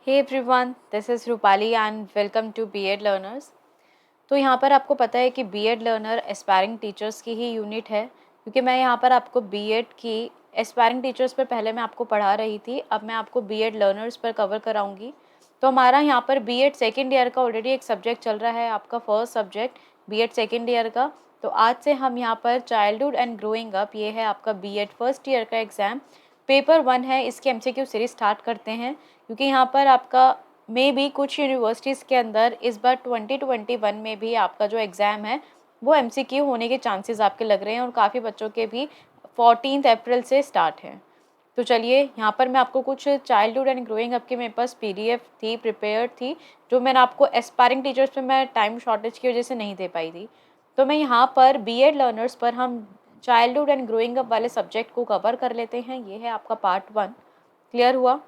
Hey everyone, this is Rupali and welcome to BEd learners. तो यहाँ पर आपको पता है कि बीएड लर्नर एस्पायरिंग टीचर्स की ही यूनिट है, क्योंकि मैं यहाँ पर आपको बीएड की एस्पायरिंग टीचर्स पर पहले मैं आपको पढ़ा रही थी, अब मैं आपको बीएड लर्नर्स पर कवर कराऊंगी। तो हमारा यहाँ पर बीएड सेकेंड ईयर का ऑलरेडी एक सब्जेक्ट चल रहा है, आपका first subject BEd second year का। तो आज से हम यहाँ पर चाइल्डहुड एंड ग्रोइंग अप, ये है आपका बीएड फर्स्ट ईयर का एग्ज़ाम, पेपर 1 है। इसके एमसीक्यू सीरीज स्टार्ट करते हैं, क्योंकि यहाँ पर आपका मे भी कुछ यूनिवर्सिटीज़ के अंदर इस बार 2021 में भी आपका जो एग्ज़ाम है वो एमसीक्यू होने के चांसेस आपके लग रहे हैं, और काफ़ी बच्चों के भी 14 अप्रैल से स्टार्ट है। तो चलिए, यहाँ पर मैं आपको कुछ चाइल्डहुड एंड ग्रोइंग अप की मेरे पास पीडीएफ थी, प्रिपेयर थी, जो मैंने आपको एस्पायरिंग टीचर्स पे मैं टाइम शॉर्टेज की वजह से नहीं दे पाई थी। तो मैं यहाँ पर बीएड लर्नर्स पर हम चाइल्डहुड एंड ग्रोइंग अप वाले सब्जेक्ट को कवर कर लेते हैं। ये है आपका पार्ट 1। क्लियर हुआ?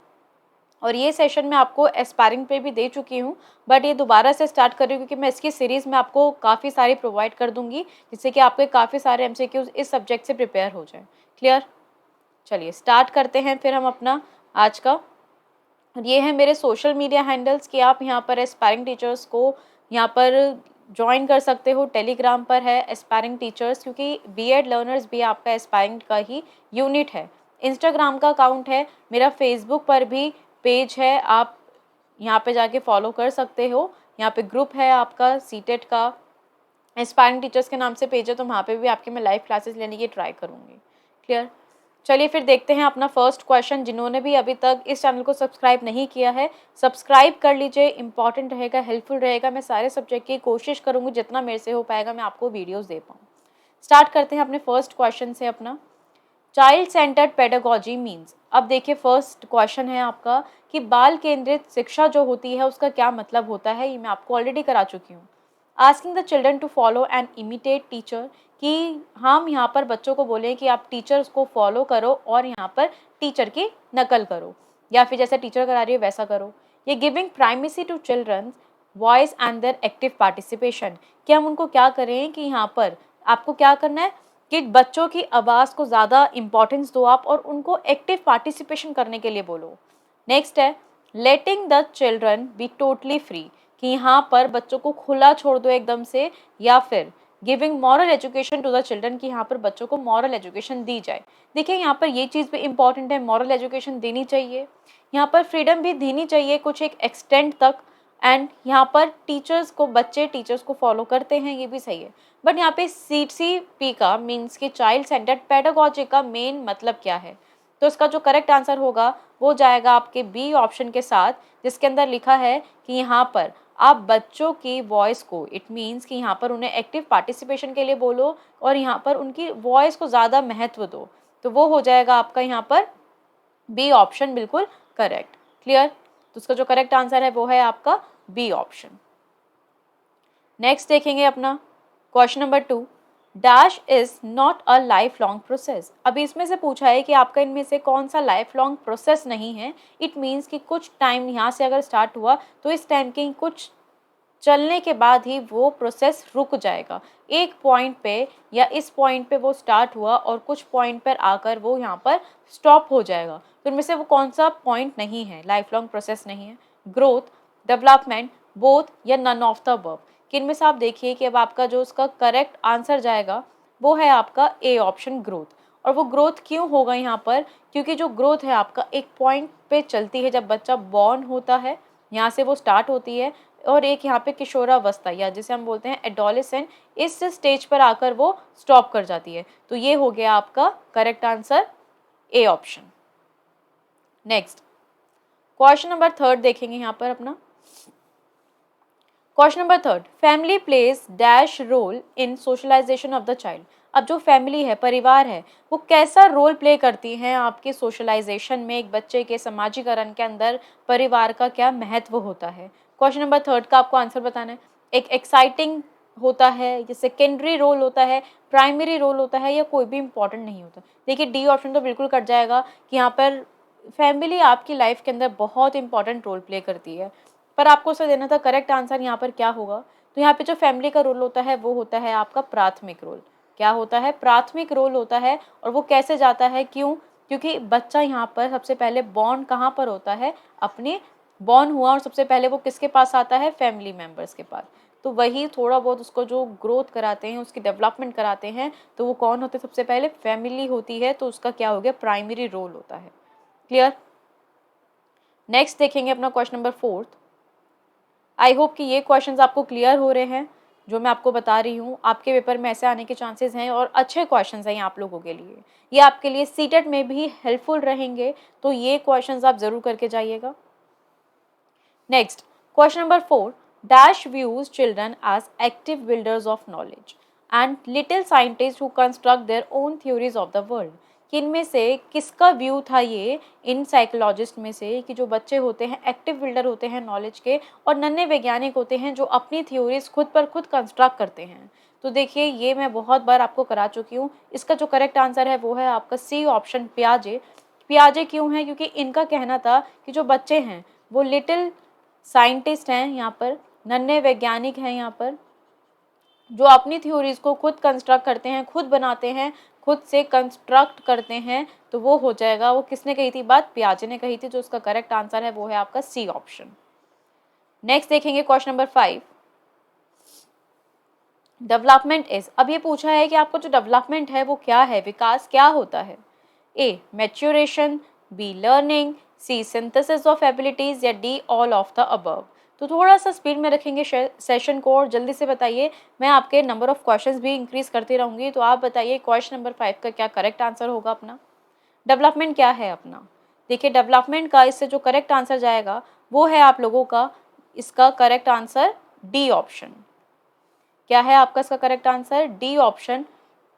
और ये सेशन मैं आपको एस्पायरिंग पे भी दे चुकी हूँ, बट ये दोबारा से स्टार्ट कर रही हूँ, क्योंकि मैं इसकी सीरीज़ में आपको काफ़ी सारी प्रोवाइड कर दूँगी, जिससे कि आपके काफ़ी सारे एमसीक्यूज़ इस सब्जेक्ट से प्रिपेयर हो जाएँ। क्लियर? चलिए स्टार्ट करते हैं फिर हम अपना आज का। ये है मेरे सोशल मीडिया हैंडल्स कि आप यहाँ पर एस्पायरिंग टीचर्स को यहाँ पर ज्वाइन कर सकते हो। टेलीग्राम पर है एस्पायरिंग टीचर्स, क्योंकि बीएड लर्नर्स भी आपका एस्पायरिंग का ही यूनिट है। इंस्टाग्राम का अकाउंट है मेरा, फेसबुक पर भी पेज है, आप यहाँ पे जाके फॉलो कर सकते हो। यहाँ पे ग्रुप है आपका सीटेट का, एस्पायरिंग टीचर्स के नाम से पेज है, तो वहाँ पे भी आपकी मैं लाइव क्लासेस लेने की ट्राई करूँगी। क्लियर? चलिए फिर देखते हैं अपना फर्स्ट क्वेश्चन। जिन्होंने भी अभी तक इस चैनल को सब्सक्राइब नहीं किया है, सब्सक्राइब कर लीजिए, इंपॉर्टेंट रहेगा, हेल्पफुल रहेगा। मैं सारे सब्जेक्ट की कोशिश करूँगी, जितना मेरे से हो पाएगा मैं आपको वीडियोज़ दे पाऊँ। स्टार्ट करते हैं अपने फर्स्ट क्वेश्चन से अपना। Child centred pedagogy means. अब देखिए फर्स्ट क्वेश्चन है आपका कि बाल केंद्रित शिक्षा जो होती है उसका क्या मतलब होता है। ये मैं आपको ऑलरेडी करा चुकी हूँ। Asking the children to follow and imitate teacher, कि हम यहाँ पर बच्चों को बोलें कि आप टीचर्स को फॉलो करो और यहाँ पर टीचर की नकल करो, या फिर जैसा टीचर करा रही है वैसा करो। ये giving primacy to children voice and their active participation, कि हम उनको क्या करें कि यहाँ पर आपको क्या करना है कि बच्चों की आवाज़ को ज़्यादा इंपॉर्टेंस दो आप, और उनको एक्टिव पार्टिसिपेशन करने के लिए बोलो। नेक्स्ट है letting the children be totally free, कि यहाँ पर बच्चों को खुला छोड़ दो एकदम से। या फिर giving moral education to the children, कि यहाँ पर बच्चों को मॉरल एजुकेशन दी जाए। देखिए यहाँ पर ये चीज़ भी इंपॉर्टेंट है, मॉरल एजुकेशन देनी चाहिए, यहाँ पर फ्रीडम भी देनी चाहिए कुछ एक एक्सटेंट तक। एंड यहाँ पर टीचर्स को, बच्चे टीचर्स को फॉलो करते हैं, ये भी सही है। बट यहाँ पे सीसीपी का मीन्स कि चाइल्ड सेंटर्ड पेडागोजी का मेन मतलब क्या है, तो इसका जो करेक्ट आंसर होगा वो जाएगा आपके बी ऑप्शन के साथ, जिसके अंदर लिखा है कि यहाँ पर आप बच्चों की वॉइस को, इट मीन्स कि यहाँ पर उन्हें एक्टिव पार्टिसिपेशन के लिए बोलो और यहाँ पर उनकी वॉइस को ज़्यादा महत्व दो। तो वो हो जाएगा आपका यहाँ पर बी ऑप्शन बिल्कुल करेक्ट। क्लियर? तो उसका जो करेक्ट आंसर है वो है आपका बी ऑप्शन। नेक्स्ट देखेंगे अपना question number 2। Dash is not a life long process. अभी इसमें से पूछा है कि आपका इनमें से कौन सा लाइफ लॉन्ग प्रोसेस नहीं है। इट मीन्स कि कुछ टाइम यहाँ से अगर स्टार्ट हुआ तो इस टाइम के कुछ चलने के बाद ही वो प्रोसेस रुक जाएगा। एक पॉइंट पे या इस पॉइंट पे वो स्टार्ट हुआ और कुछ पॉइंट पर आकर वो यहाँ पर स्टॉप हो जाएगा। तो इनमें से वो कौन सा पॉइंट नहीं है, लाइफ लॉन्ग प्रोसेस नहीं है? ग्रोथ, डेवलपमेंट, बोथ, या नन ऑफ द अबव। कि इनमें से आप देखिए कि अब आपका जो उसका करेक्ट आंसर जाएगा वो है आपका ए ऑप्शन, ग्रोथ। और वो ग्रोथ क्यों होगा यहाँ पर? क्योंकि जो ग्रोथ है आपका एक पॉइंट पे चलती है, जब बच्चा बॉर्न होता है यहाँ से वो स्टार्ट होती है, और एक यहाँ पे किशोरावस्था या जिसे हम बोलते हैं एडोलेसेंट, इस स्टेज पर आकर वो स्टॉप कर जाती है। तो ये हो गया आपका correct answer, A option. Next question number 3 देखेंगे यहाँ पर अपना। Question number 3, family plays dash role in socialization of the child. अब जो फैमिली है, परिवार है, वो कैसा रोल प्ले करती हैं आपके सोशलाइजेशन में, एक बच्चे के समाजीकरण के अंदर परिवार का क्या महत्व होता है। क्वेश्चन नंबर 3 का आपको आंसर बताना है। एक एक्साइटिंग होता है, ये सेकेंडरी रोल होता है, प्राइमरी रोल होता है, या कोई भी इंपॉर्टेंट नहीं होता। देखिए डी ऑप्शन तो बिल्कुल कट जाएगा कि यहाँ पर फैमिली आपकी लाइफ के अंदर बहुत इंपॉर्टेंट रोल प्ले करती है, पर आपको उसे देना था करेक्ट आंसर यहाँ पर क्या होगा। तो यहाँ पे जो फैमिली का रोल होता है वो होता है आपका प्राथमिक रोल। क्या होता है? प्राथमिक रोल होता है। और वो कैसे जाता है, क्यों? क्योंकि बच्चा यहाँ पर सबसे पहले बॉर्न कहाँ पर होता है? अपने बॉर्न हुआ और सबसे पहले वो किसके पास आता है, फैमिली मेम्बर्स के पास। तो वही थोड़ा बहुत उसको जो ग्रोथ कराते हैं, उसकी डेवलपमेंट कराते हैं, तो वो कौन होते हैं, सबसे पहले फैमिली होती है। तो उसका क्या हो गया, प्राइमरी रोल होता है। क्लियर। नेक्स्ट देखेंगे अपना क्वेश्चन नंबर 4। आई होप कि ये क्वेश्चंस आपको क्लियर हो रहे हैं जो मैं आपको बता रही हूँ। आपके पेपर में ऐसे आने के चांसेस हैं और अच्छे क्वेश्चंस हैं आप लोगों के लिए। ये आपके लिए सीटेट में भी हेल्पफुल रहेंगे, तो ये क्वेश्चंस आप जरूर करके जाइएगा। Next question number 4। Dash views children as active builders of knowledge and little scientist who construct their own theories of the world. किनमें से किसका व्यू था ये इन साइकोलॉजिस्ट में से कि जो बच्चे होते हैं एक्टिव बिल्डर होते हैं नॉलेज के, और नन्हे वैज्ञानिक होते हैं जो अपनी थ्योरीज खुद पर खुद कंस्ट्रक्ट करते हैं। तो देखिए ये मैं बहुत बार आपको करा चुकी हूँ। इसका जो करेक्ट आंसर है वो है आपका सी ऑप्शन, पियाजे। पियाजे क्यों है, क्योंकि इनका कहना था कि जो बच्चे हैं वो लिटिल साइंटिस्ट हैं, यहाँ पर नन्हे वैज्ञानिक हैं, यहाँ पर जो अपनी थ्योरीज को खुद कंस्ट्रक्ट करते हैं, खुद बनाते हैं, खुद से कंस्ट्रक्ट करते हैं। तो वो हो जाएगा, वो किसने कही थी बात, पियाजे ने कही थी। जो उसका करेक्ट आंसर है वो है आपका सी ऑप्शन। नेक्स्ट देखेंगे क्वेश्चन नंबर 5। डेवलपमेंट इज, अब ये पूछा है कि आपको जो डेवलपमेंट है वो क्या है, विकास क्या होता है। A maturation, B learning, C synthesis of abilities, या D all of the above. तो थोड़ा सा स्पीड में रखेंगे सेशन को और जल्दी से बताइए। मैं आपके नंबर ऑफ क्वेश्चंस भी इंक्रीज करती रहूंगी। तो आप बताइए क्वेश्चन नंबर 5 का क्या करेक्ट आंसर होगा अपना। डेवलपमेंट क्या है अपना, देखिए डेवलपमेंट का इससे जो करेक्ट आंसर जाएगा वो है आप लोगों का, इसका करेक्ट आंसर डी ऑप्शन। क्या है आपका इसका correct answer, D option.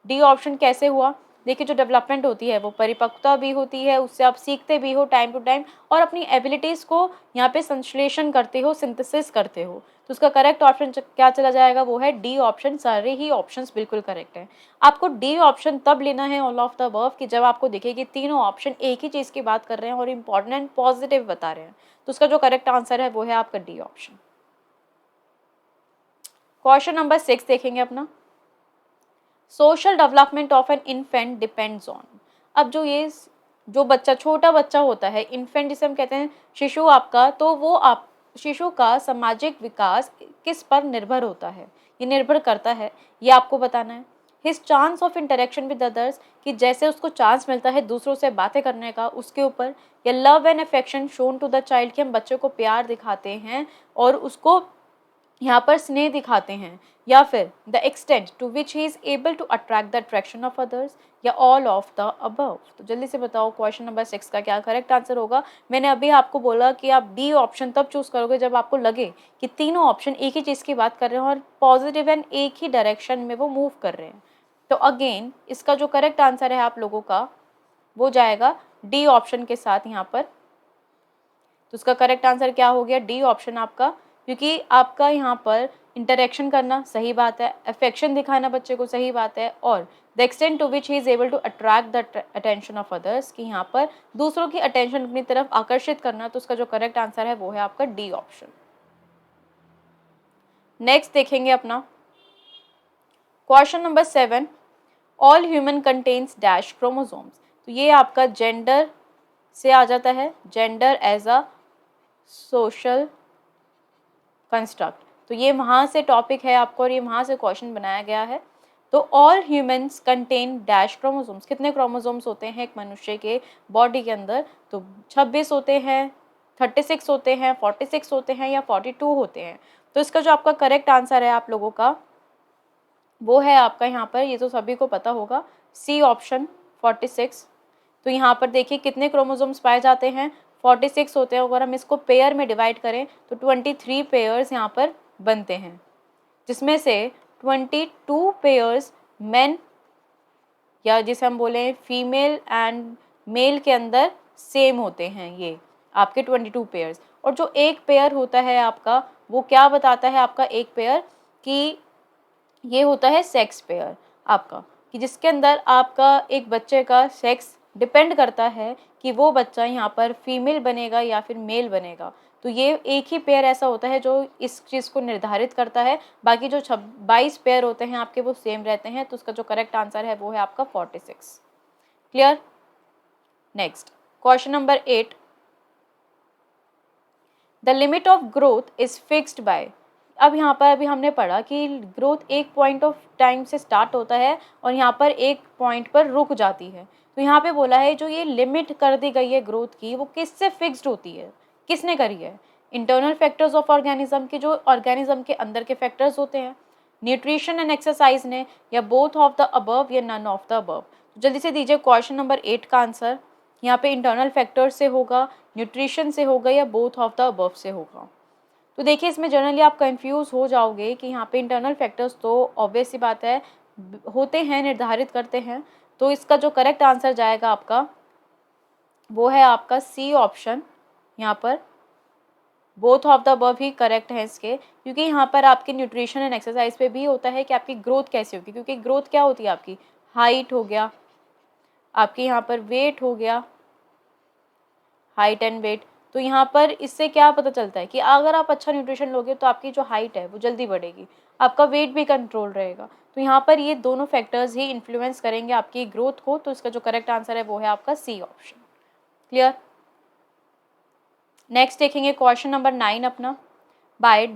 D option कैसे हुआ, देखिए जो डेवलपमेंट होती है वो परिपक्वता भी होती है, उससे आप सीखते भी हो टाइम टू टाइम और अपनी एबिलिटीज को यहाँ पे संश्लेषण करते हो, सिंथेसिस करते हो। तो उसका करेक्ट ऑप्शन क्या चला जाएगा, वो है डी ऑप्शन। सारे ही ऑप्शंस बिल्कुल करेक्ट हैं। आपको डी ऑप्शन तब लेना है ऑल ऑफ द अबव कि जब आपको दिखे कि तीनों ऑप्शन एक ही चीज की बात कर रहे हैं और इंपॉर्टेंट एंड पॉजिटिव बता रहे हैं। तो उसका जो करेक्ट आंसर है वो है आपका डी ऑप्शन। क्वेश्चन नंबर 6 देखेंगे अपना। Social development of an infant depends on. अब जो बच्चा छोटा बच्चा होता है, इन्फेंट जिसे हम कहते हैं शिशु आपका, तो वो आप शिशु का सामाजिक विकास किस पर निर्भर होता है, ये निर्भर करता है, ये आपको बताना है। His chance of interaction with others, कि जैसे उसको चांस मिलता है दूसरों से बातें करने का, उसके ऊपर। या love and affection shown to the child, कि हम बच्चे को प्यार दिखाते हैं और उसको यहाँ पर स्नेह दिखाते हैं। या फिर the extent to which he is able to attract the attraction of others, या ऑल ऑफ द अबव। तो जल्दी से बताओ क्वेश्चन नंबर 6 का क्या करेक्ट आंसर होगा। मैंने अभी आपको बोला कि आप डी ऑप्शन तब चूज करोगे जब आपको लगे कि तीनों ऑप्शन एक ही चीज की बात कर रहे हैं और पॉजिटिव एंड एक ही डायरेक्शन में वो मूव कर रहे हैं। तो अगेन इसका जो करेक्ट आंसर है आप लोगों का वो जाएगा डी ऑप्शन के साथ यहाँ पर। तो उसका करेक्ट आंसर क्या हो गया, डी ऑप्शन आपका, क्योंकि आपका यहाँ पर इंटरेक्शन करना सही बात है, अफेक्शन दिखाना बच्चे को सही बात है, और the extent to which he is able to attract the attention of others, कि यहाँ पर दूसरों की अटेंशन अपनी तरफ आकर्षित करना। तो उसका जो करेक्ट आंसर है वो है आपका डी ऑप्शन। नेक्स्ट देखेंगे अपना question number 7। All human contains dash chromosomes. तो ये आपका जेंडर से आ जाता है, gender as a social construct. तो ये वहाँ से टॉपिक है आपको और ये वहाँ से क्वेश्चन बनाया गया है। तो all humans contain dash chromosomes, कितने क्रोमोसोम्स होते हैं एक मनुष्य के बॉडी के अंदर, तो 26 होते हैं, 36 होते हैं, 46 होते हैं, या 42 होते हैं। तो इसका जो आपका करेक्ट आंसर है आप लोगों का वो है आपका यहाँ पर, ये तो सभी को पता होगा, सी ऑप्शन 46। तो यहाँ पर देखिए कितने क्रोमोसोम्स पाए जाते हैं, 46 होते हैं। अगर हम इसको पेयर में डिवाइड करें तो 23 पेयर्स यहाँ पर बनते हैं, जिसमें से 22 पेयर्स मेन, या जिसे हम बोले फीमेल एंड मेल के अंदर सेम होते हैं, ये आपके 22 पेयर्स। और जो एक पेयर होता है आपका वो क्या बताता है, आपका एक पेयर कि ये होता है सेक्स पेयर आपका, कि जिसके अंदर आपका एक बच्चे का सेक्स डिपेंड करता है कि वो बच्चा यहाँ पर फीमेल बनेगा या फिर मेल बनेगा। तो ये एक ही पेयर ऐसा होता है जो इस चीज़ को निर्धारित करता है। बाकी जो 22 पेयर होते हैं आपके वो सेम रहते हैं। तो उसका जो करेक्ट आंसर है वो है आपका 46। Clear. Next question number 8। The limit of growth is fixed by. अब यहाँ पर अभी हमने पढ़ा कि ग्रोथ एक पॉइंट ऑफ टाइम से स्टार्ट होता है और यहाँ पर एक पॉइंट पर रुक जाती है। तो यहाँ पे बोला है जो ये लिमिट कर दी गई है ग्रोथ की, वो किससे फिक्स्ड होती है, किसने करी है? इंटरनल फैक्टर्स ऑफ ऑर्गेनिज्म के, जो ऑर्गेनिज्म के अंदर के फैक्टर्स होते हैं, न्यूट्रिशन एंड एक्सरसाइज ने, या बोथ ऑफ द अबव या नन ऑफ द अबव। जल्दी से दीजिए क्वेश्चन नंबर 8 का आंसर। यहाँ पे इंटरनल फैक्टर से होगा, न्यूट्रिशन से होगा, या बोथ ऑफ द अबव से होगा। तो देखिए इसमें जनरली आप कंफ्यूज हो जाओगे कि यहाँ पे इंटरनल फैक्टर्स तो ऑब्वियस सी बात है होते हैं, निर्धारित करते हैं। तो इसका जो करेक्ट आंसर जाएगा आपका वो है आपका सी ऑप्शन। यहाँ पर बोथ ऑफ द अबव ही करेक्ट है इसके, क्योंकि यहाँ पर आपके न्यूट्रिशन एंड एक्सरसाइज पे भी होता है कि आपकी ग्रोथ कैसे होगी, क्योंकि ग्रोथ क्या होती है आपकी, हाइट हो गया, आपके यहाँ पर वेट हो गया, हाइट एंड वेट। तो यहाँ पर इससे क्या पता चलता है कि अगर आप अच्छा न्यूट्रिशन लोगे तो आपकी जो हाइट है वो जल्दी बढ़ेगी, आपका वेट भी कंट्रोल रहेगा। तो यहाँ पर ये दोनों फैक्टर्स ही इन्फ्लुएंस करेंगे आपकी ग्रोथ को। तो इसका जो करेक्ट आंसर है वो है आपका सी ऑप्शन। क्लियर? नेक्स्ट देखेंगे क्वेश्चन नंबर 9 अपना। By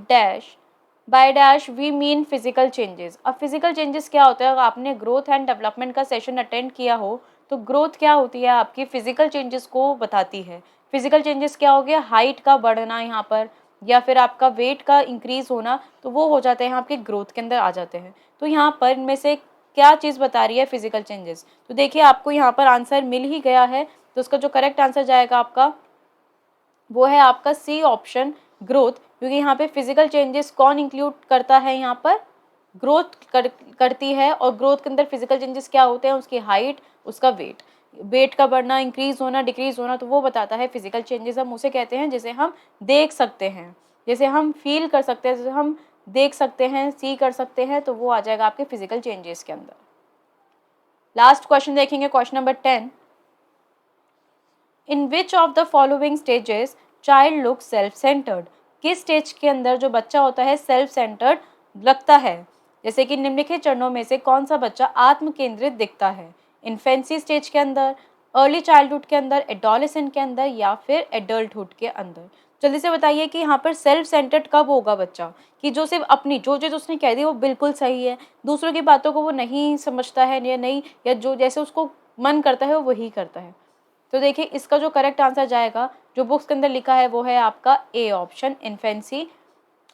dash we mean physical changes. अब फिजिकल चेंजेस क्या होता है? अगर आपने ग्रोथ एंड डेवलपमेंट का सेशन अटेंड किया हो तो ग्रोथ क्या होती है आपकी फिजिकल चेंजेस को बताती है। फिजिकल चेंजेस क्या हो गया, हाइट का बढ़ना यहाँ पर, या फिर आपका वेट का इंक्रीज होना, तो वो हो जाते हैं आपके ग्रोथ के अंदर आ जाते हैं। तो यहाँ पर इनमें से क्या चीज़ बता रही है फिजिकल चेंजेस? तो देखिए आपको यहाँ पर आंसर मिल ही गया है, तो उसका जो करेक्ट आंसर जाएगा आपका वो है आपका सी ऑप्शन, ग्रोथ। क्योंकि यहाँ पे फिजिकल चेंजेस कौन इंक्लूड करता है, यहाँ पर ग्रोथ करती है। और ग्रोथ के अंदर फिजिकल चेंजेस क्या होते हैं, उसकी हाइट, उसका वेट का बढ़ना, इंक्रीज होना, डिक्रीज होना, तो वो बताता है फिजिकल चेंजेस। हम उसे कहते हैं जिसे हम देख सकते हैं, जैसे हम फील कर सकते हैं, जैसे हम देख सकते हैं, सी कर सकते हैं, तो वो आ जाएगा आपके फिजिकल चेंजेस के अंदर। लास्ट क्वेश्चन देखेंगे, question number 10। In which of the following stages child look self centred. किस स्टेज के अंदर जो बच्चा होता है सेल्फ सेंटर्ड लगता है? जैसे कि निम्नलिखित चरणों में से कौन सा बच्चा आत्म केंद्रित दिखता है? इन्फेंसी स्टेज के अंदर, अर्ली चाइल्डहुड के अंदर, एडोलेसेंट के अंदर, या फिर एडल्टहुड के अंदर? जल्दी से बताइए कि यहाँ पर सेल्फ सेंटर्ड कब होगा बच्चा, कि जो सिर्फ अपनी जो चीज़ उसने कह दी वो बिल्कुल सही है, दूसरों की बातों को वो नहीं समझता है या नहीं, या जो जैसे उसको मन करता है वो वही करता है। तो देखिए इसका जो करेक्ट आंसर जाएगा, जो बुक्स के अंदर लिखा है वो है आपका ए ऑप्शन, इन्फेंसी।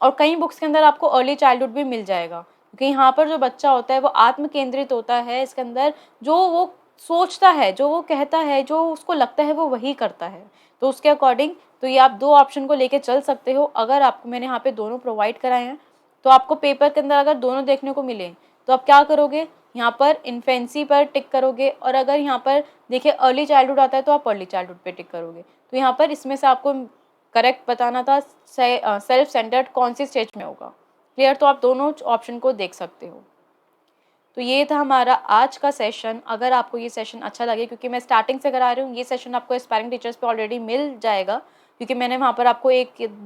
और कई बुक्स के अंदर आपको अर्ली चाइल्डहुड भी मिल जाएगा, क्योंकि यहाँ पर जो बच्चा होता है वो आत्म केंद्रित होता है। इसके अंदर जो वो सोचता है, जो वो कहता है, जो उसको लगता है वो वही करता है। तो उसके अकॉर्डिंग तो ये आप दो ऑप्शन को लेके चल सकते हो। अगर आपको मैंने यहाँ पे दोनों प्रोवाइड कराए हैं, तो आपको पेपर के अंदर अगर दोनों देखने को मिले तो आप क्या करोगे, यहाँ पर इन्फेंसी पर टिक करोगे, और अगर यहाँ पर देखिए अर्ली चाइल्डहुड आता है तो आप अर्ली चाइल्डहुड पे टिक करोगे। तो यहाँ पर इसमें से आपको करेक्ट बताना था सेल्फ सेंटर्ड कौन सी स्टेज में होगा। क्लियर? तो आप दोनों ऑप्शन को देख सकते हो। तो ये था हमारा आज का सेशन। अगर आपको ये सेशन अच्छा लगे, क्योंकि मैं स्टार्टिंग से करा रही हूँ, ये सेशन आपको एस्पायरिंग टीचर्स पे ऑलरेडी मिल जाएगा, क्योंकि मैंने वहाँ पर आपको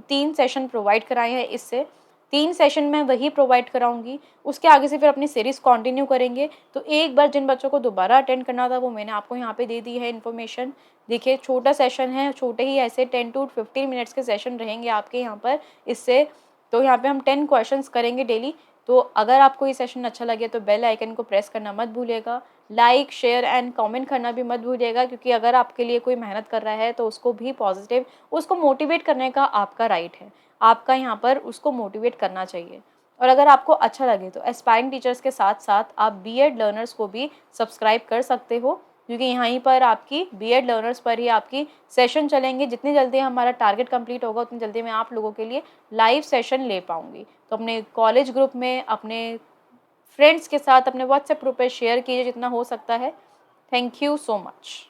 3 सेशन प्रोवाइड कराए हैं। इससे 3 सेशन मैं वही प्रोवाइड कराऊंगी, उसके आगे से फिर अपनी सीरीज़ कंटिन्यू करेंगे। तो एक बार जिन बच्चों को दोबारा अटेंड करना था वो मैंने आपको यहाँ पे दे दी है इन्फॉर्मेशन। देखिए छोटा सेशन है, छोटे ही ऐसे 10 to 15 मिनट्स के सेशन रहेंगे आपके यहाँ पर इससे। तो यहाँ पे हम 10 क्वेश्चंस करेंगे डेली। तो अगर आपको ये सेशन अच्छा लगे तो बेल आइकन को प्रेस करना मत भूलिएगा, लाइक, शेयर एंड कमेंट करना भी मत भूलिएगा, क्योंकि अगर आपके लिए कोई मेहनत कर रहा है तो उसको भी पॉजिटिव, उसको मोटिवेट करने का आपका राइट है, आपका यहाँ पर उसको मोटिवेट करना चाहिए। और अगर आपको अच्छा लगे तो एस्पायरिंग टीचर्स के साथ साथ आप बीएड लर्नर्स को भी सब्सक्राइब कर सकते हो, क्योंकि यहीं पर आपकी बीएड लर्नर्स पर ही आपकी सेशन चलेंगे। जितनी जल्दी हमारा टारगेट कंप्लीट होगा उतनी जल्दी मैं आप लोगों के लिए लाइव सेशन ले पाऊँगी। तो अपने कॉलेज ग्रुप में, अपने फ्रेंड्स के साथ, अपने व्हाट्सएप ग्रुप पर शेयर कीजिए जितना हो सकता है। Thank you so much.